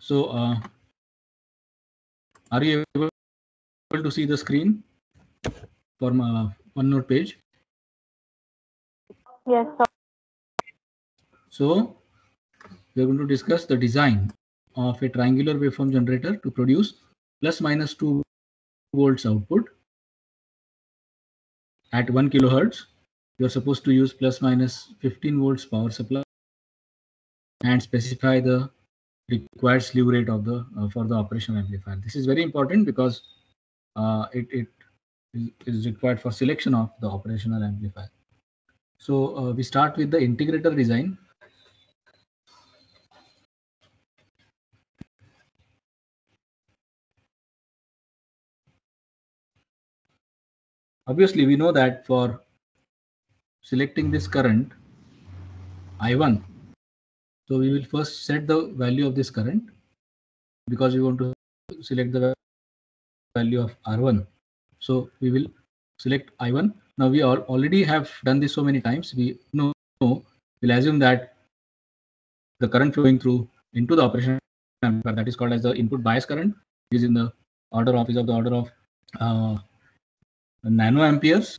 So are you able to see the screen for my OneNote page? Yes, sir. So we are going to discuss the design of a triangular waveform generator to produce plus minus 2 volts output at 1 kilohertz. You are supposed to use plus minus 15 volts power supply and specify the required slew rate of the for the operational amplifier. This is very important because it is required for selection of the operational amplifier. So we start with the integrator design. Obviously, we know that for selecting this current I1, so we will first set the value of this current because we want to select the value of R1. So we will select I1. Now we already have done this so many times. We know we'll assume that the current flowing through into the operational amplifier, that is called as the input bias current, is in the order of nanoamperes.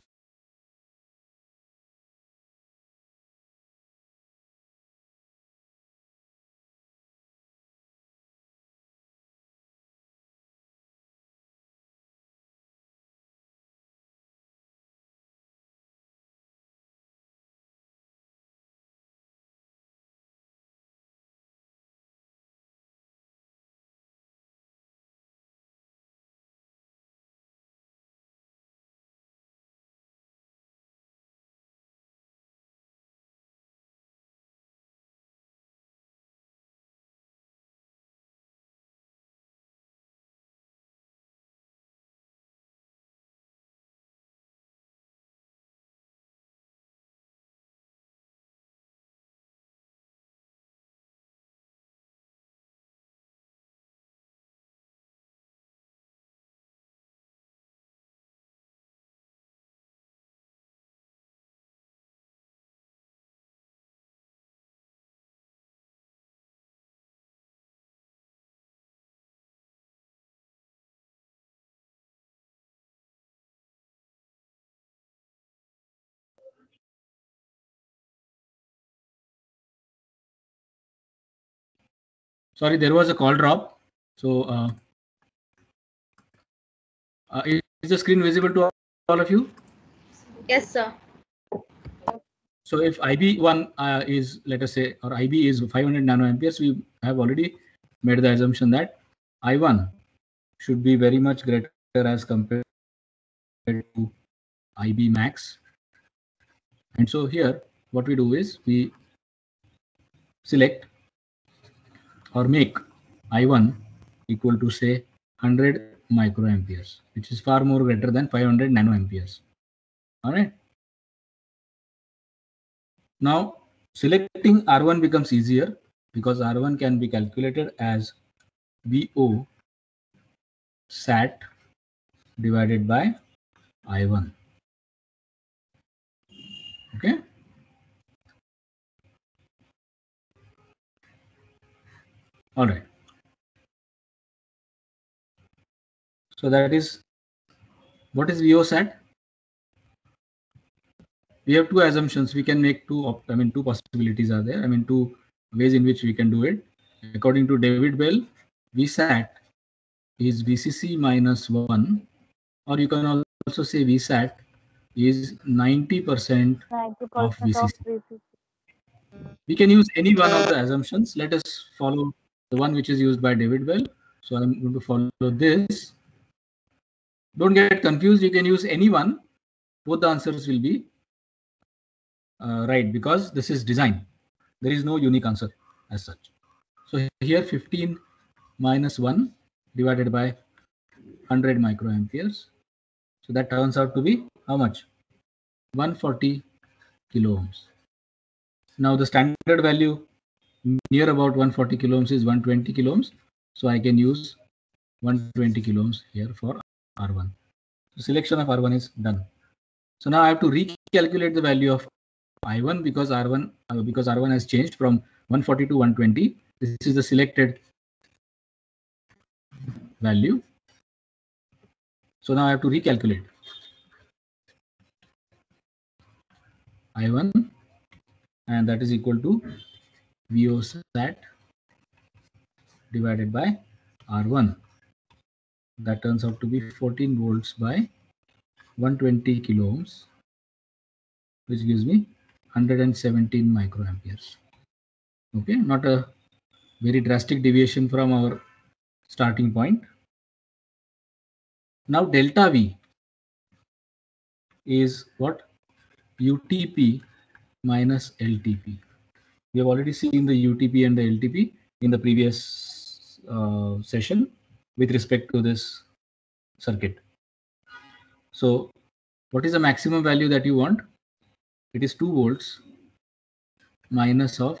Sorry, there was a call drop. So is the screen visible to all of you? Yes, sir. So if IB1 is, let us say, or IB is 500 nanoamperes, we have already made the assumption that I1 should be very much greater as compared to IB max. And so here, what we do is we select or make I1 equal to say 100 microamperes, which is far more greater than 500 nanoamperes. All right. Now selecting R1 becomes easier because R1 can be calculated as VO SAT divided by I1. Okay. All right. So that is, what is VO SAT? We have two assumptions. We can make two possibilities are there. Two ways in which we can do it. According to David Bell, VSAT is VCC minus 1, or you can also say VSAT is 90% of VCC. We can use any one of the assumptions. Let us follow the one which is used by David Bell. So I'm going to follow this. Don't get confused. You can use any one. Both the answers will be right because this is design. There is no unique answer as such. So here 15 minus 1 divided by 100 microamperes. So that turns out to be how much? 140 kilo ohms. Now the standard value near about 140 kilo ohms is 120 kilo ohms. So I can use 120 kilo ohms here for R1. So selection of R1 is done. So now I have to recalculate the value of I1 because R1 has changed from 140 to 120. This is the selected value. So now I have to recalculate. I1, and that is equal to VO sat divided by R1. That turns out to be 14 volts by 120 kilo ohms, which gives me 117 microamperes. Okay, not a very drastic deviation from our starting point. Now delta V is what? UTP minus LTP. We have already seen the UTP and the LTP in the previous session with respect to this circuit. So what is the maximum value that you want? It is 2 volts minus of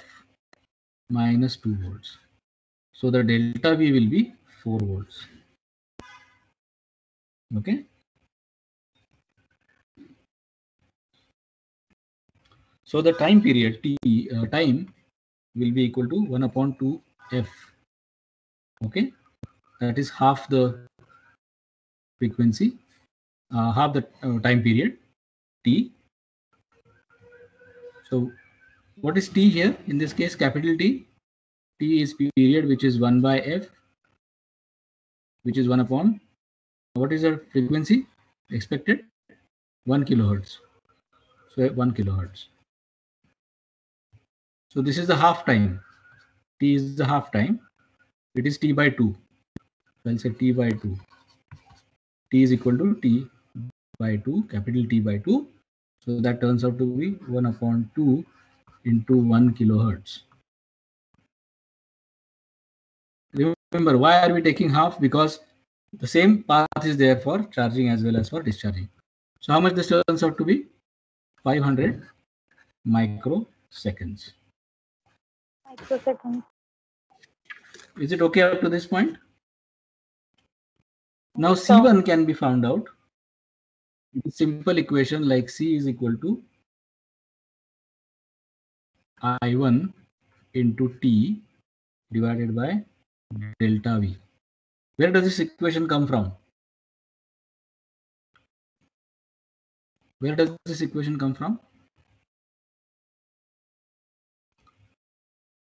minus 2 volts. So the delta V will be 4 volts. Okay. So the time period T time will be equal to 1 upon 2 F. Okay. That is half the frequency, half the time period T. So what is T here? In this case, capital T. T is period which is 1 by F, which is 1 upon. What is the frequency expected? 1 kilohertz. So 1 kilohertz. So this is the half time. T is the half time. It is T by 2. So I'll say T by 2. T is equal to T by 2, capital T by 2. So that turns out to be 1 upon 2 into 1 kilohertz. Remember, why are we taking half? Because the same path is there for charging as well as for discharging. So how much this turns out to be? 500 microseconds. Is it okay up to this point? Now C1 can be found out. It's a simple equation like C is equal to I1 into T divided by delta V. Where does this equation come from? Where does this equation come from?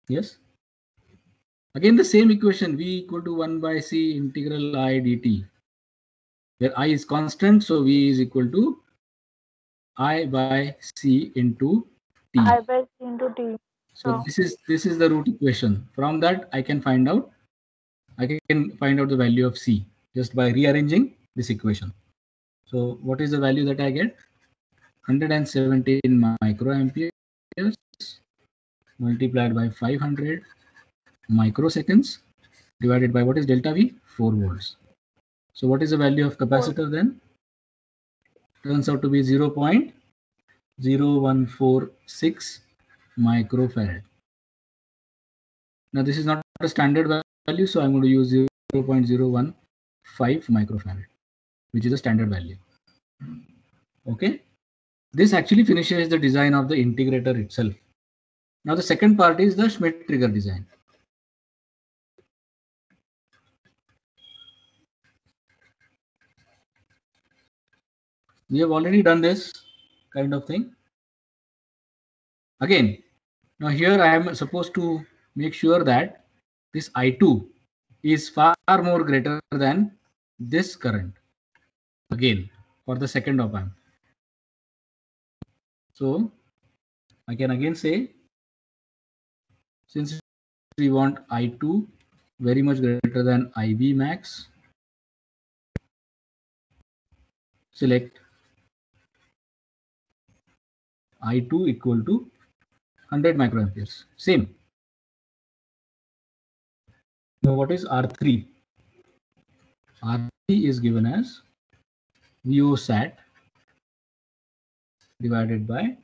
Yes. Again, the same equation, V equal to 1 by C integral I dt, where I is constant, so V is equal to I by C into T. I by C into T. So this is the root equation. From that, I can find out the value of C just by rearranging this equation. So what is the value that I get? 117 microamperes multiplied by 500 microseconds divided by what is delta V? 4 volts. So what is the value of capacitor then? Turns out to be 0.0146 microfarad. Now this is not a standard value, so I'm going to use 0.015 microfarad, which is a standard value. Okay. This actually finishes the design of the integrator itself. Now the second part is the Schmitt trigger design. We have already done this kind of thing. Again, now here I am supposed to make sure that this I2 is far more greater than this current. Again, for the second op amp. So I can again say, since we want I2 very much greater than IB max, select I2 equal to 100 microamperes. Same. Now what is R3? R3 is given as VO sat divided by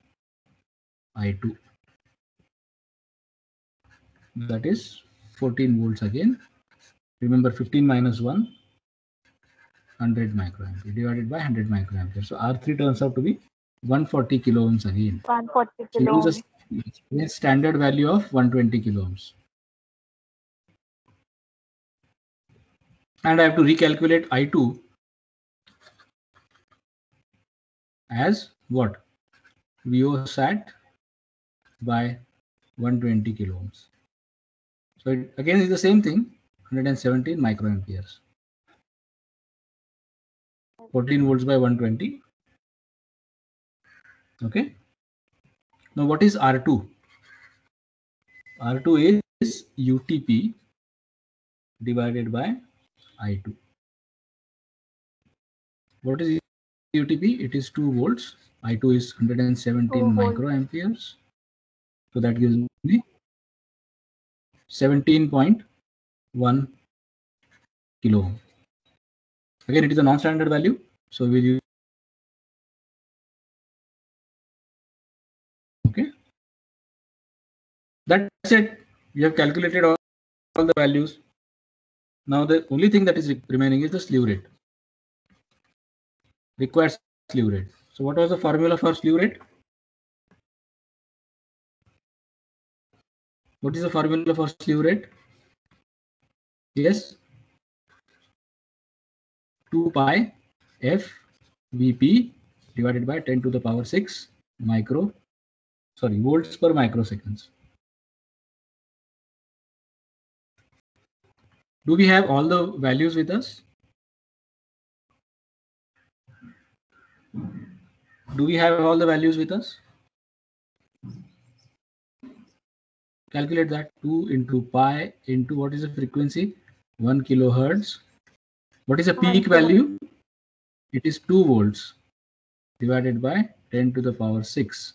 I2. That is 14 volts again. Remember 15 minus 1, 100 microampere divided by 100 microampere. So R3 turns out to be 140 kilo ohms again. 140 kilo ohms. A standard value of 120 kilo ohms. and I have to recalculate I2 as what? VO sat by 120 kilo ohms. So it again is the same thing, 117 microamperes. 14 volts by 120. Okay. Now what is R2? R2 is UTP divided by I2. What is UTP? It is 2 volts. I2 is 117 2 volts. microamperes. So that gives me 17.1 kilo ohm. Again, it is a non-standard value. So we'll use. Okay. That's it. We have calculated all the values. Now the only thing that is remaining is the slew rate. Required slew rate. So what was the formula for slew rate? What is the formula for slew rate? Yes. 2 pi f Vp divided by 10 to the power 6 volts per microseconds. Do we have all the values with us? Do we have all the values with us? Calculate that. 2 into pi into what is the frequency? 1 kilohertz. What is the peak value? It is 2 volts divided by 10 to the power 6.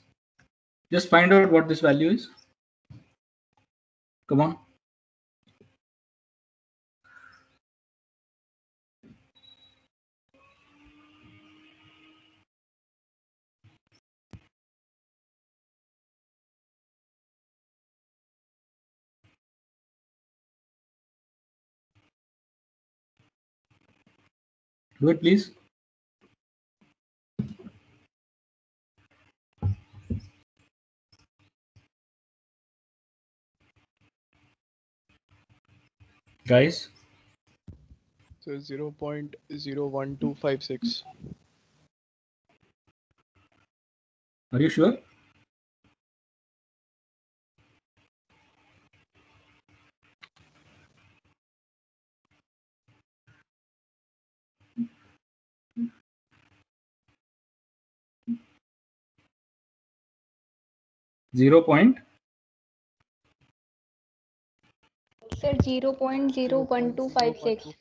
Just find out what this value is. Come on. Do it, please. Guys. So 0.01256. Are you sure? Sir, 0.01256.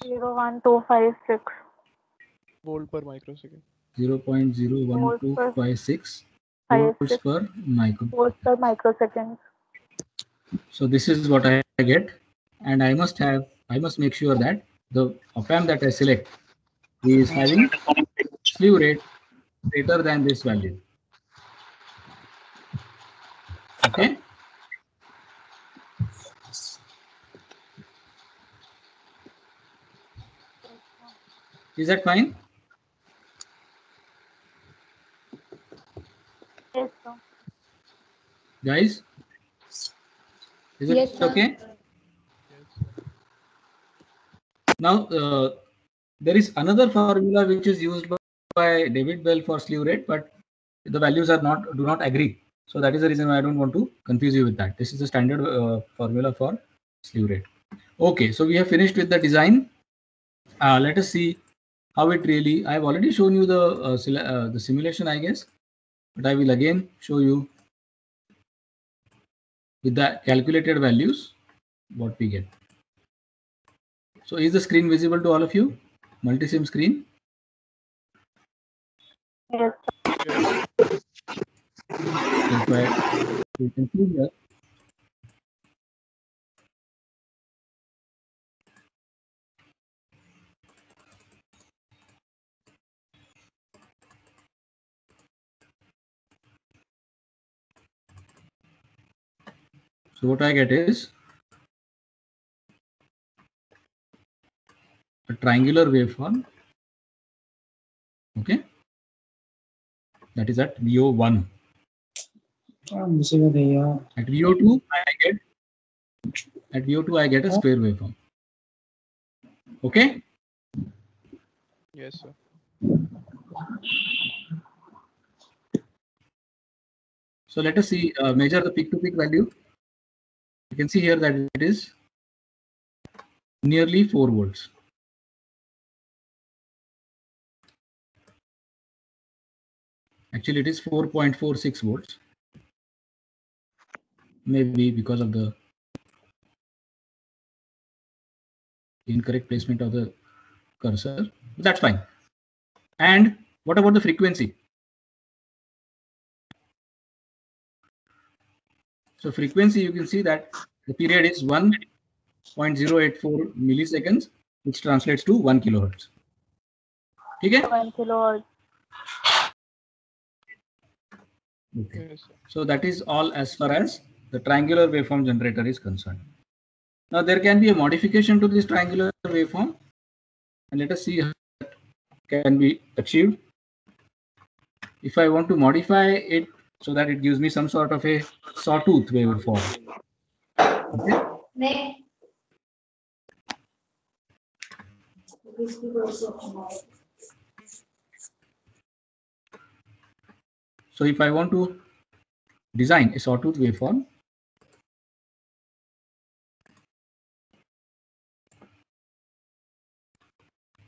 0.1256 Volt per microsecond. 0.01256 volts per microsecond. So this is what I get, and I must make sure that the op-amp that I select is having slew rate greater than this value. Okay. Is that fine? Yes, sir. Guys? Is it okay? Now, there is another formula which is used by David Bell for slew rate, but the values do not agree. So that is the reason why I don't want to confuse you with that. This is the standard formula for slew rate. Okay, so we have finished with the design. Let us see how it really. I have already shown you the simulation, I guess, but I will again show you with the calculated values what we get. So is the screen visible to all of you? Multi-sim screen? Yes, sir. If you can see here. So what I get is a triangular waveform. Okay. That is at VO1. At VO2, I get a square waveform. Okay. Yes, sir. So let us see, measure the peak to peak value. You can see here that it is nearly 4 volts. Actually, it is 4.46 volts. Maybe because of the incorrect placement of the cursor. That's fine. And what about the frequency? So frequency, you can see that the period is 1.084 milliseconds, which translates to 1 kilohertz. Okay? 1 kilohertz. Okay. Yes, sir. So that is all as far as the triangular waveform generator is concerned. Now there can be a modification to this triangular waveform, and let us see how it can be achieved. If I want to modify it so that it gives me some sort of a sawtooth waveform. Okay. So if I want to design a sawtooth waveform,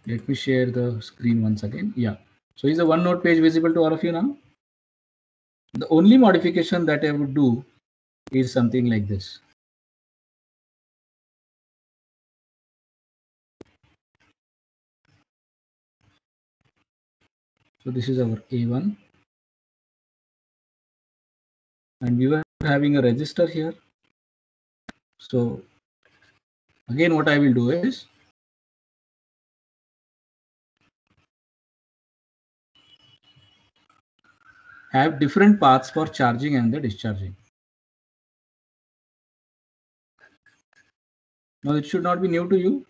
let me share the screen once again. Yeah. So is the OneNote page visible to all of you now? The only modification that I would do is something like this. So this is our A1. And we were having a register here. So again, what I will do is have different paths for charging and the discharging. Now it should not be new to you.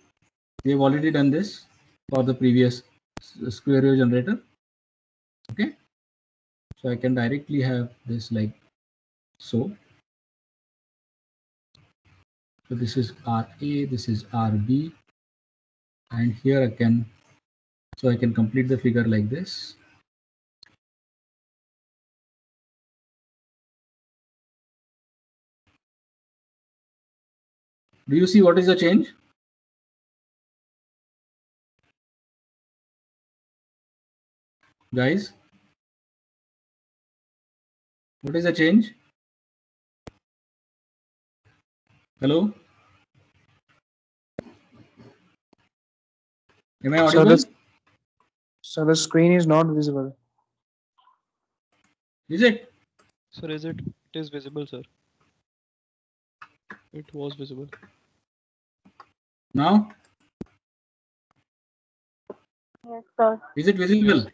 We have already done this for the previous square wave generator. Okay. So I can directly have this like so. So this is RA, this is RB, and here I can, so I can complete the figure like this. Do you see what is the change? Guys, what is the change? Hello? Am I audible? So the screen is not visible. Is it? Sir, is it? It is visible, sir. It was visible. Now? Yes, sir. Is it visible? Yes.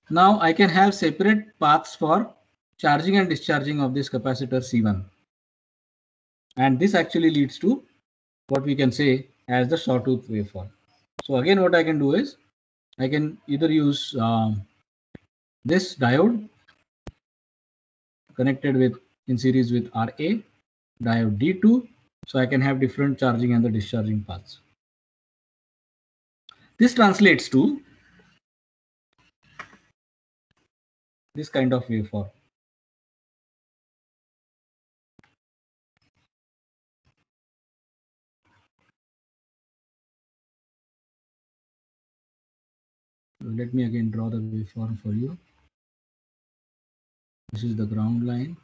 Now I can have separate paths for charging and discharging of this capacitor C1. And this actually leads to what we can say as the sawtooth waveform. So again, what I can do is I can either use this diode connected with in series with RA, diode D2, so I can have different charging and the discharging paths. This translates to this kind of waveform. Let me again draw the waveform for you. This is the ground line.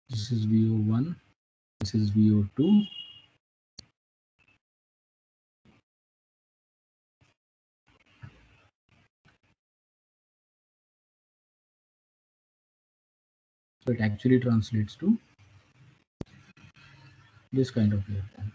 This is VO1. This is VO2. So it actually translates to this kind of waveform.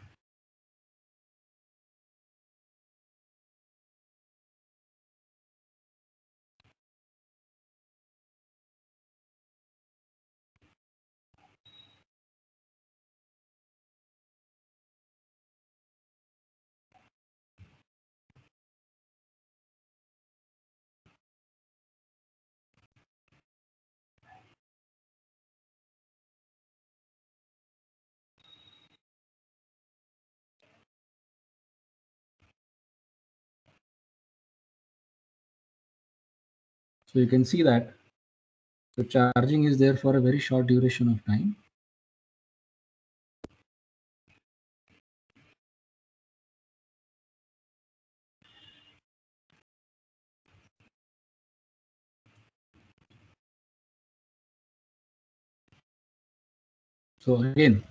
So you can see that the charging is there for a very short duration of time. So again,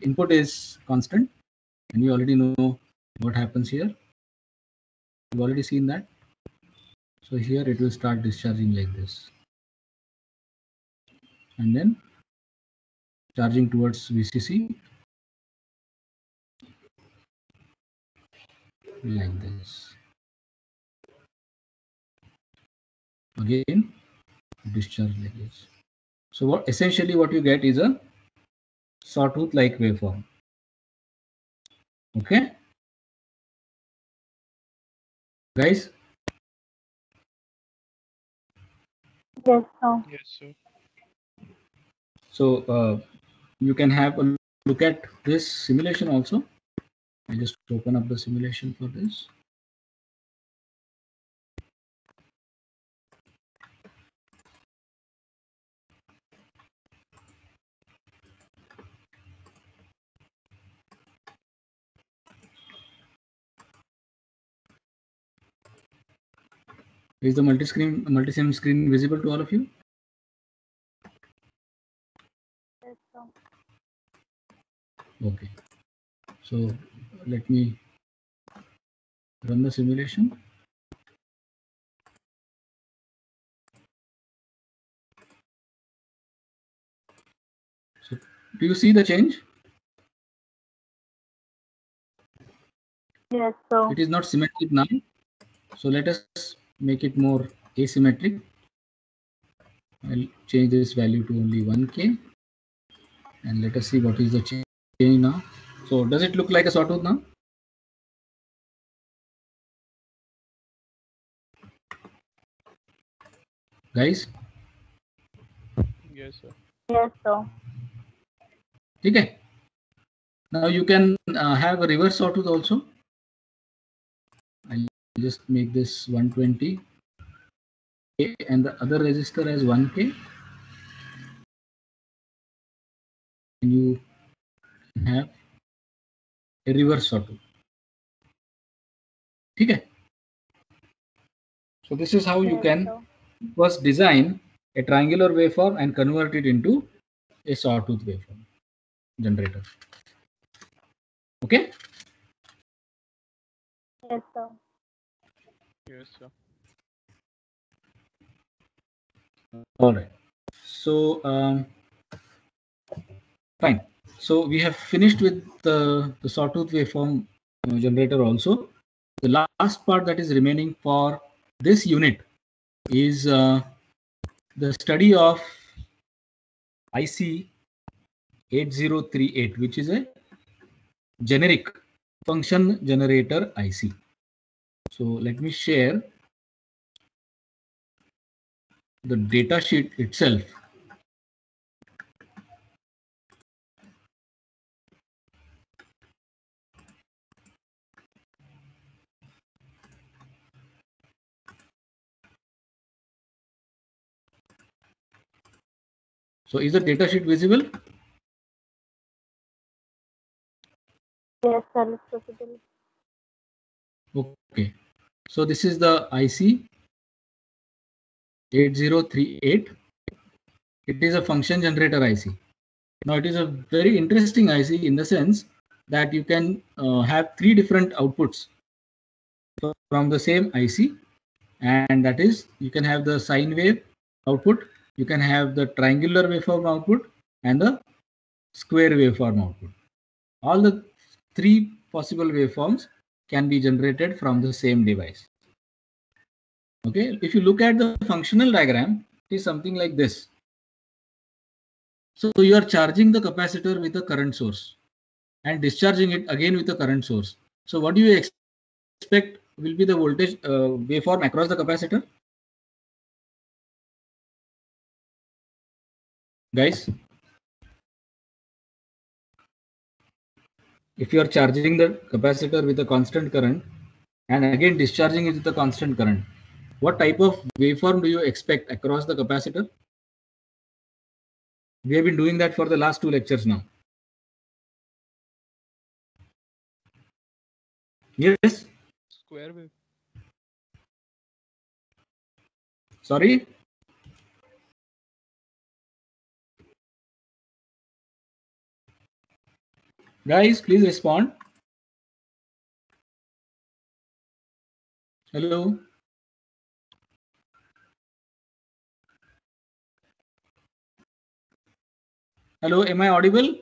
input is constant, and you already know what happens here. You've already seen that. So here it will start discharging like this, and then charging towards VCC like this. Again, discharge like this. So what essentially what you get is a sawtooth like waveform. Okay, guys. Yes, sir. Yes, sir. So you can have a look at this simulation also. I just open up the simulation for this. Is the multi-sim screen visible to all of you? Yes, sir. Okay. So let me run the simulation. So do you see the change? Yes, sir. It is not symmetric now. So let us make it more asymmetric. I'll change this value to only 1K. And let us see what is the change now. So does it look like a sawtooth now? Guys? Yes, sir. Yes, sir. Okay. Now you can have a reverse sawtooth also. I'll just make this 120 and the other resistor as 1K. And you have a reverse sawtooth. Okay. So this is how you Yes, can sir. first design a triangular waveform and convert it into a sawtooth waveform generator. Okay. Yes, sir. Yes, sir. All right. So fine. So we have finished with the sawtooth waveform generator also. The last part that is remaining for this unit is the study of IC 8038, which is a generic function generator IC. So let me share the data sheet itself. So is the data sheet visible? Yes, sir. It's possible. Okay. So this is the IC 8038. It is a function generator IC. Now it is a very interesting IC in the sense that you can have three different outputs from the same IC, and that is you can have the sine wave output, you can have the triangular waveform output, and the square waveform output. All the three possible waveforms can be generated from the same device. Okay, if you look at the functional diagram, it is something like this. So you are charging the capacitor with a current source and discharging it again with a current source. So what do you expect will be the voltage waveform across the capacitor? Guys, if you are charging the capacitor with a constant current and again discharging it with a constant current, what type of waveform do you expect across the capacitor? We have been doing that for the last 2 lectures now. Yes. Square wave. Sorry. Guys, please respond. Hello. Hello, am I audible?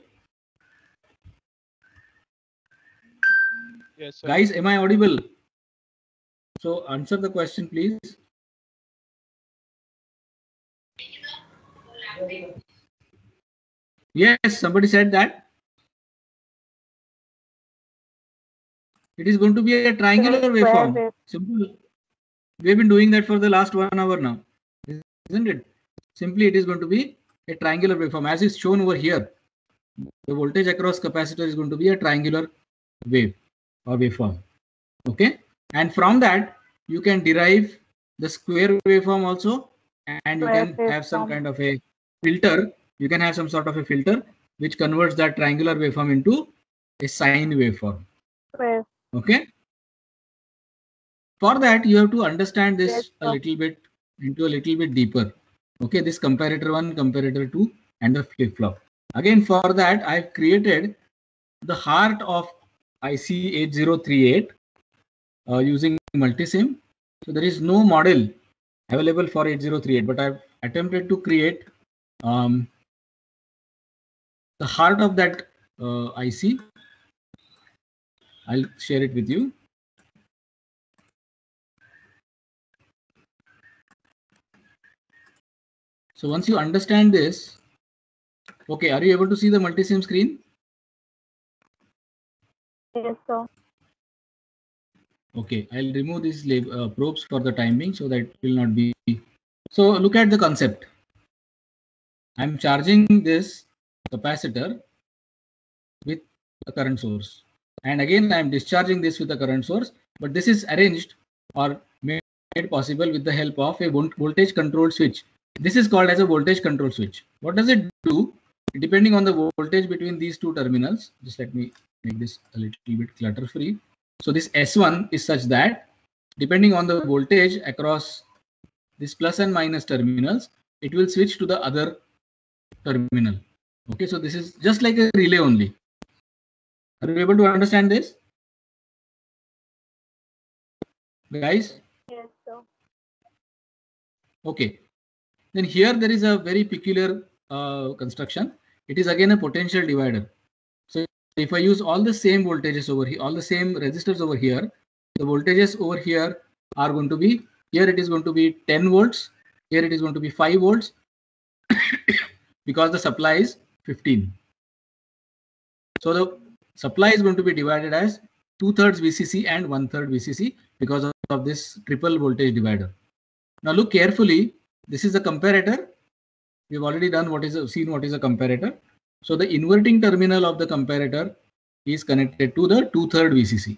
Yes, sir. Guys, am I audible? So answer the question, please. Yes, somebody said that. It is going to be a triangular Square waveform. wave. Simple. We have been doing that for the last 1 hour now, isn't it? Simply, it is going to be a triangular waveform, as is shown over here. The voltage across capacitor is going to be a triangular wave or waveform. Okay, and from that you can derive the square waveform also, and you Square can have some waveform. kind of a filter. You can have some sort of a filter which converts that triangular waveform into a sine waveform. Square. Okay. For that, you have to understand this Yes, a sir. little bit into a little bit deeper. Okay, this comparator 1, comparator 2, and the flip flop. Again, for that, I've created the heart of IC 8038 using multisim. So there is no model available for 8038, but I've attempted to create the heart of that IC. I'll share it with you. So once you understand this, okay, are you able to see the multisim screen? Yes, sir. Okay, I'll remove these probes for the time being so that it will not be. So look at the concept. I'm charging this capacitor with a current source. And again, I'm discharging this with a current source, but this is arranged or made possible with the help of a voltage control switch. This is called as a voltage control switch. What does it do? Depending on the voltage between these 2 terminals, just let me make this a little bit clutter free. So this S1 is such that depending on the voltage across this plus and minus terminals, it will switch to the other terminal. Okay, so this is just like a relay only. Are you able to understand this, guys? Yes, sir. Okay. Then here there is a very peculiar construction. It is again a potential divider. So if I use all the same voltages over here, all the same resistors over here, the voltages over here are going to be, here it is going to be 10 volts, here it is going to be 5 volts because the supply is 15. So the supply is going to be divided as 2/3 VCC and 1/3 VCC because of this triple voltage divider. Now look carefully. This is a comparator. We've already done seen what is a comparator. So the inverting terminal of the comparator is connected to the 2/3 VCC,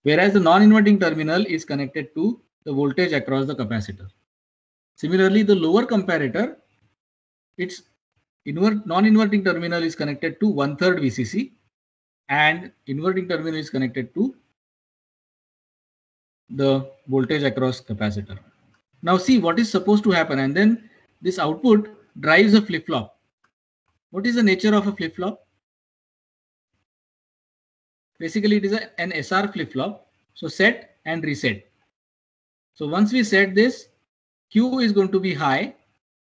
whereas the non-inverting terminal is connected to the voltage across the capacitor. Similarly, the lower comparator, its non-inverting terminal is connected to 1/3 VCC, and inverting terminal is connected to the voltage across capacitor. Now see what is supposed to happen, and then this output drives a flip-flop. What is the nature of a flip-flop? Basically, it is an SR flip-flop. So set and reset. So once we set this, Q is going to be high,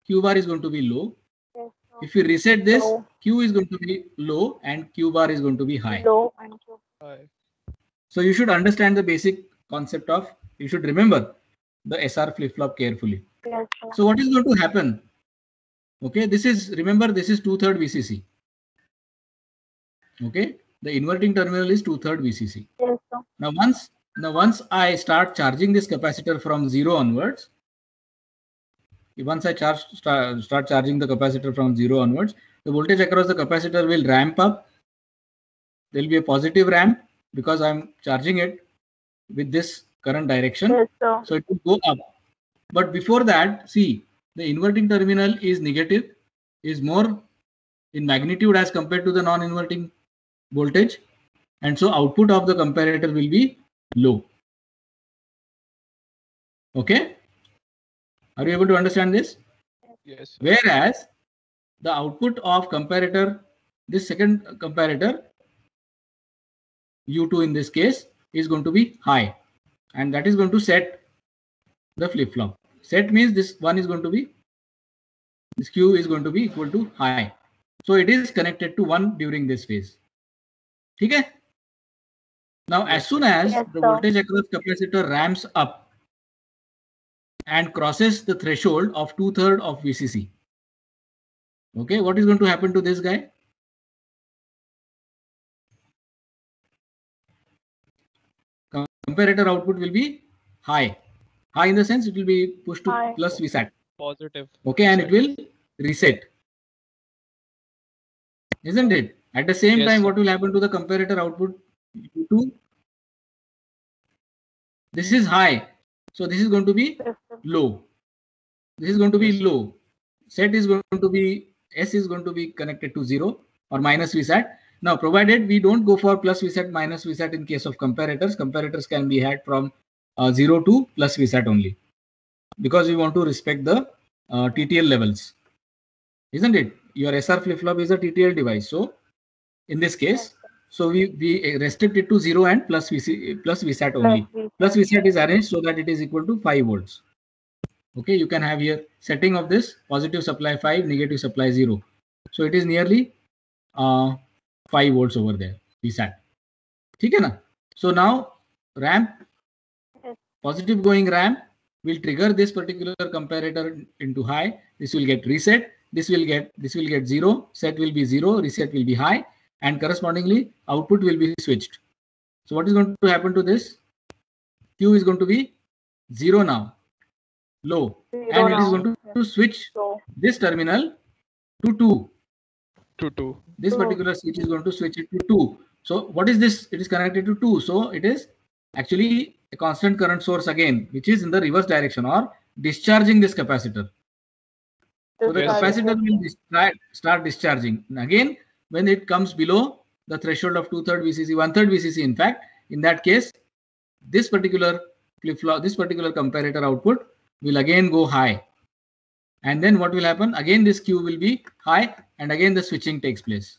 Q bar is going to be low. Yes, sir. If we reset this, Low. Q is going to be low and Q bar is going to be high. Low and Q. Hi. So you should understand the basic concept of, you should remember the SR flip-flop carefully. Yes, sir. So what is going to happen? Okay, this is, remember, this is 2/3 VCC. Okay, the inverting terminal is 2/3 VCC. Yes, sir. Now once I start charging this capacitor from 0 onwards, once I start charging the capacitor from 0 onwards, the voltage across the capacitor will ramp up. There will be a positive ramp because I'm charging it with this current direction. Yes, sir. So it will go up. But before that, see, the inverting terminal is negative, is more in magnitude as compared to the non-inverting voltage. And so output of the comparator will be low. Okay. Are you able to understand this? Yes, sir. Whereas the output of comparator, this second comparator, U2 in this case, is going to be high. And that is going to set the flip-flop. Set means this one is going to be, this Q is going to be equal to high. So it is connected to 1 during this phase. Okay? Now, as soon as Yes, the sir. voltage across capacitor ramps up and crosses the threshold of 2/3 of VCC. Okay, what is going to happen to this guy? Comparator output will be high. High in the sense it will be pushed to High. plus VSAT. Positive. Okay, and it will reset. Isn't it? At the same Yes, time, sir. what will happen to the comparator output? U2? This is high. So this is going to be Yes, sir. low. This is going to be Yes. low. Set is going to be, S is going to be connected to 0 or minus VSAT. Now, provided we don't go for plus VSAT, minus VSAT in case of comparators, comparators can be had from 0 to plus VSAT only. Because we want to respect the TTL levels. Isn't it? Your SR flip-flop is a TTL device. So, in this case, so we restrict it to 0 and plus VSAT only. Plus VSAT is arranged so that it is equal to 5 volts. Okay, you can have here setting of this positive supply 5, negative supply 0. So it is nearly 5 volts over there, VSAT. ठीक है ना? So now ramp, Yes. positive going ramp will trigger this particular comparator into high. This will get reset. This will get 0. Set will be 0. Reset will be high, and correspondingly output will be switched. So what is going to happen to this? Q is going to be 0 now, low, and it is going to switch this terminal to 2. To 2. This particular switch is going to switch it to 2. So what is this? It is connected to 2. So it is actually a constant current source again, which is in the reverse direction or discharging this capacitor. So the Yes, sir. capacitor will start discharging. And again, when it comes below the threshold of 2/3 VCC, 1/3 VCC, in fact, in that case, this particular flip-flop, this particular comparator output will again go high. And then what will happen? Again, this Q will be high, and again the switching takes place.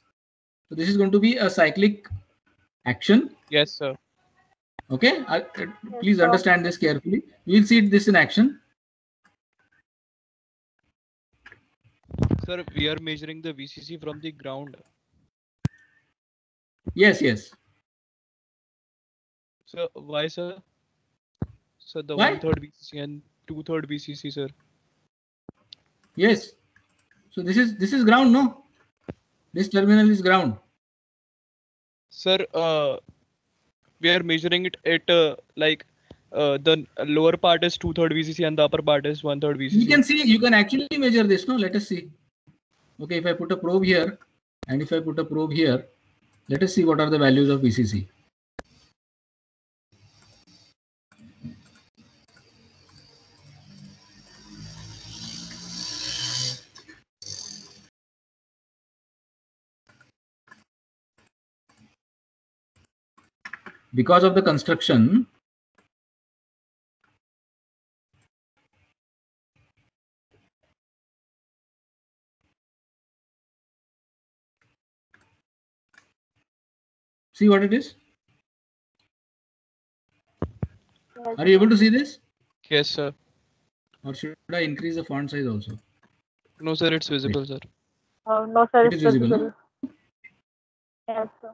So this is going to be a cyclic action. Yes, sir. Okay, please understand this carefully. We will see this in action. Sir, we are measuring the VCC from the ground. Yes, yes. So why, sir? So the Why? 1/3 VCC and 2/3 VCC, sir. Yes. So this is ground, no? This terminal is ground. Sir, we are measuring it at the lower part is 2/3 VCC and the upper part is 1/3 VCC. You can see, you can actually measure this, no? Let us see. Okay, if I put a probe here and if I put a probe here, let us see what are the values of VCC. Because of the construction, see what it is? Are you able to see this? Yes, sir. Or should I increase the font size also? No, sir, it's visible, sir. No, sir, It it's is visible, visible. no? Yes, sir.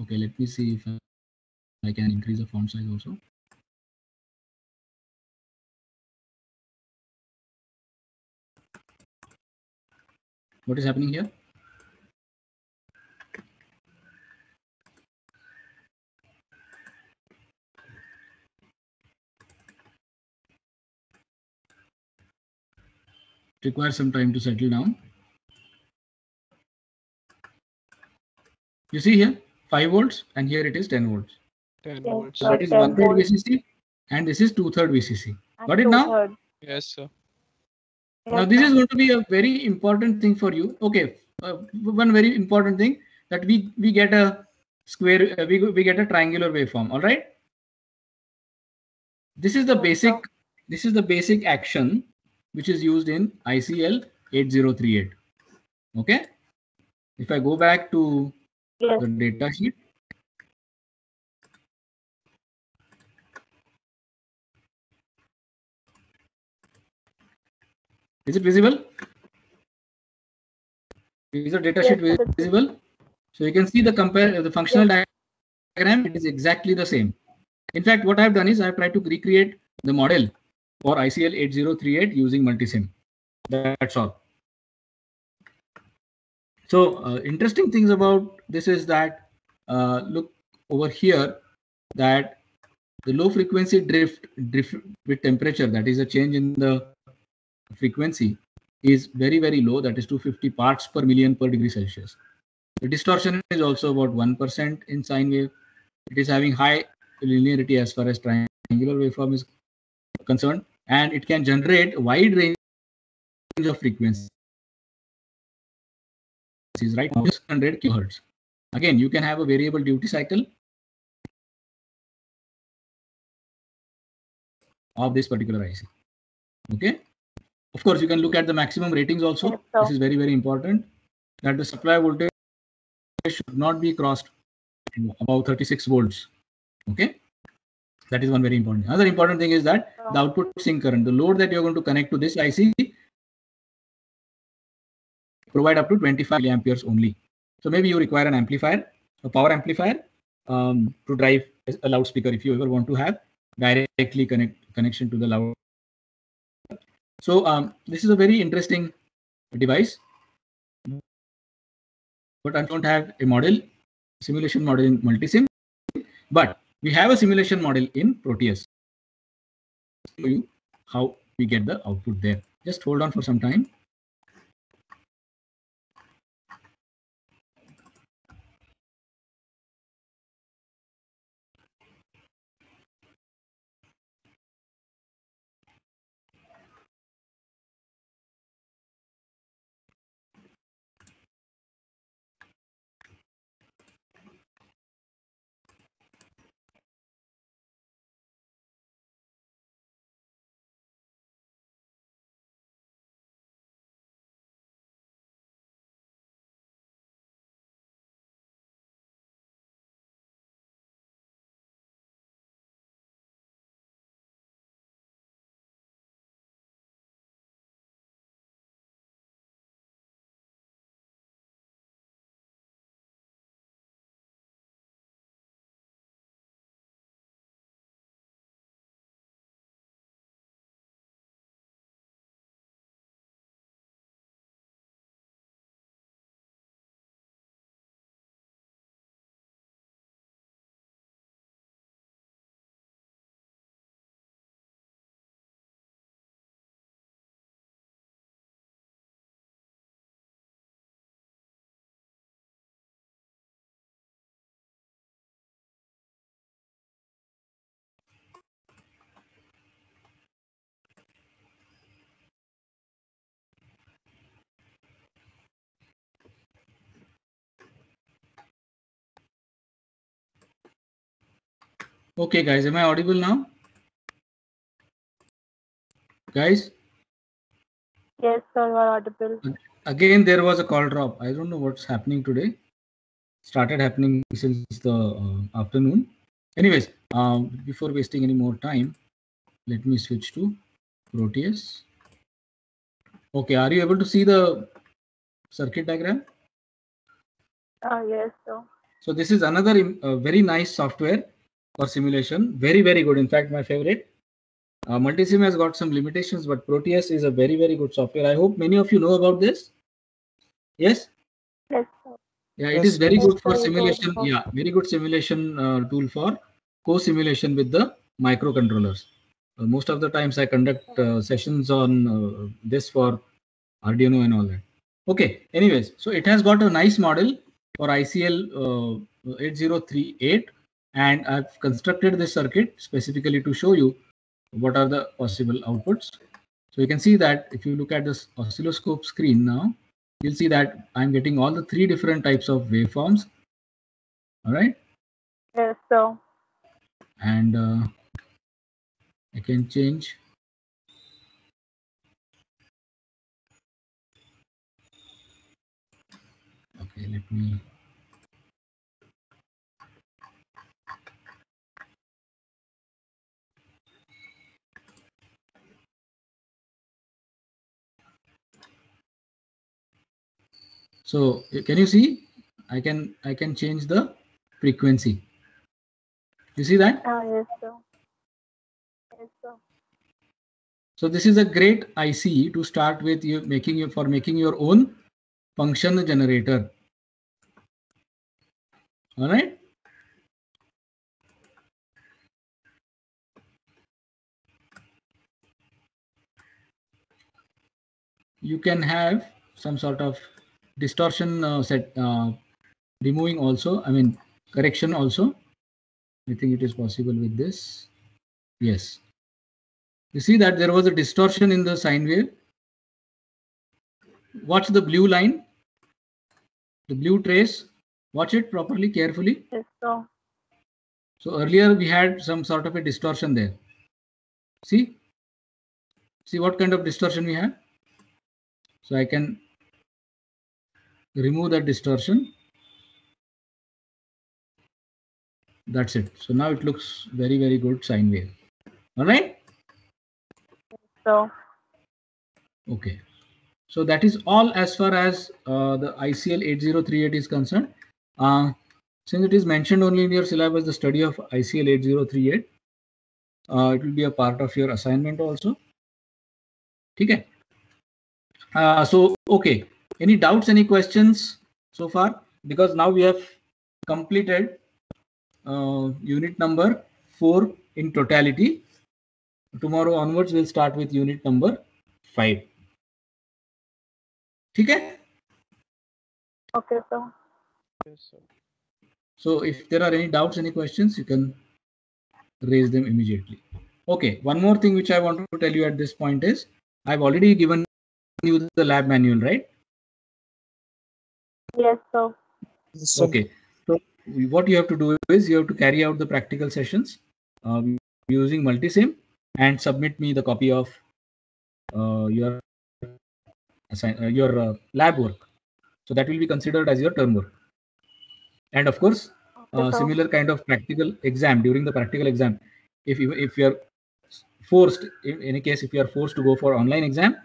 Okay, let me see if I can increase the font size also. What is happening here? It requires some time to settle down. You see here 5 volts and here it is 10 volts. 10 Yes, volts. So that is 10 1/3 volts. VCC and this is 2/3 VCC. And Got it now? 2/3. Yes, sir. Now Yes, this sir. is going to be a very important thing for you. Okay, one very important thing that we get a square, we get a triangular waveform. All right. This is the Yes, basic. sir. This is the basic action which is used in ICL 8038. Okay. If I go back to Yes. the data sheet. Is it visible? Is the data sheet Yes, sir, it's visible? So you can see the functional diagram. It is exactly the same. In fact, what I've done is I've tried to recreate the model for ICL 8038 using multisim. That's all. So interesting things about this is that look over here that the low frequency drift with temperature, that is a change in the frequency, is very, very low. That is 250 parts per million per degree Celsius. The distortion is also about 1% in sine wave. It is having high linearity as far as triangular waveform is concerned, and it can generate a wide range of frequencies, right? 100 kHz. Again, you can have a variable duty cycle of this particular IC. Okay. Of course, you can look at the maximum ratings also. Yes, sir. This is very, very important, that the supply voltage should not be crossed above 36 volts. Okay. That is one very important. Another important thing is that the output sink current, the load that you're going to connect to this IC, provide up to 25 milliamperes only. So maybe you require an amplifier, a power amplifier, to drive a loudspeaker if you ever want to have directly connection to the loud. So this is a very interesting device, but I don't have a model, simulation model in multisim, but we have a simulation model in Proteus. Show you how we get the output there. Just hold on for some time. Okay, guys, am I audible now? Guys? Yes, sir, you are audible. Again, there was a call drop. I don't know what's happening today. Started happening since the afternoon. Anyways, before wasting any more time, let me switch to Proteus. Okay, are you able to see the circuit diagram? Yes, sir. So this is another very nice software for simulation. Very, very good. In fact, my favorite. Multisim has got some limitations, but Proteus is a very, very good software. I hope many of you know about this. Yes? Yes, sir. Yeah, Yes, it is very yes, good for very good. simulation. Yeah, very good simulation tool for co-simulation with the microcontrollers. Most of the times I conduct sessions on this for Arduino and all that. Okay, anyways, so it has got a nice model for ICL 8038, and I've constructed this circuit specifically to show you what are the possible outputs. So you can see that if you look at this oscilloscope screen now, you'll see that I'm getting all the 3 different types of waveforms. All right. Yes, sir. And I can change. Okay, let me. So can you see? I can change the frequency. You see that? Yes, sir. Yes, sir. So this is a great IC to start with, you making your own function generator. All right. You can have some sort of distortion removing also. I mean correction also. I think it is possible with this. Yes. You see that there was a distortion in the sine wave. Watch the blue line, the blue trace. Watch it properly, carefully. Yes, sir. So earlier we had some sort of a distortion there. See what kind of distortion we have. So I can remove that distortion. That's it. So now it looks very, very good sine wave. All right. So, Okay. So that is all as far as the ICL 8038 is concerned. Since it is mentioned only in your syllabus, the study of ICL 8038, it will be a part of your assignment also. Okay. So, okay. Any doubts, any questions so far? Because now we have completed unit number 4 in totality. Tomorrow onwards, we'll start with unit number 5. Okay? okay, sir. Yes, sir. So if there are any doubts, any questions, you can raise them immediately. Okay, one more thing which I want to tell you at this point is, I've already given you the lab manual, right? Yes, sir. Yes, sir. Okay, so what you have to do is you have to carry out the practical sessions using Multisim and submit me the copy of your lab work. So that will be considered as your term work. And of course, Okay, sir. similar kind of practical exam, during the practical exam, if you are forced, in any case, if you are forced to go for online exam,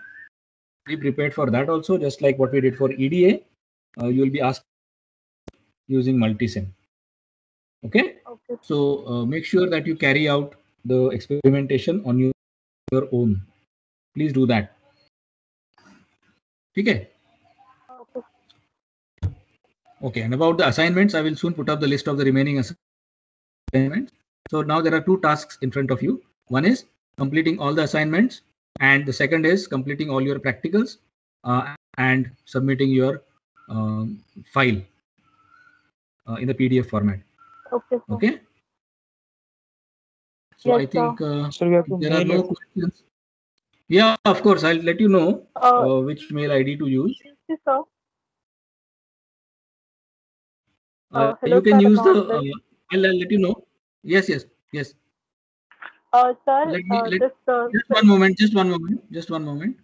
be prepared for that also, just like what we did for EDA. You will be asked using Multisim. Okay. Okay. So make sure that you carry out the experimentation on your own. Please do that. Okay. Okay. Okay. And about the assignments, I will soon put up the list of the remaining assignments. So now there are 2 tasks in front of you. One is completing all the assignments, and the second is completing all your practicals and submitting your file in the PDF format. Okay, sir. Okay. So Yes, I think So we have to there are mail no it. questions. Yeah, of course. I'll let you know which mail ID to use. Yes, sir. You Hello, can sir. use Am I the. audible? I'll let you know. Yes. Sir, Let me this just one moment. Just one moment.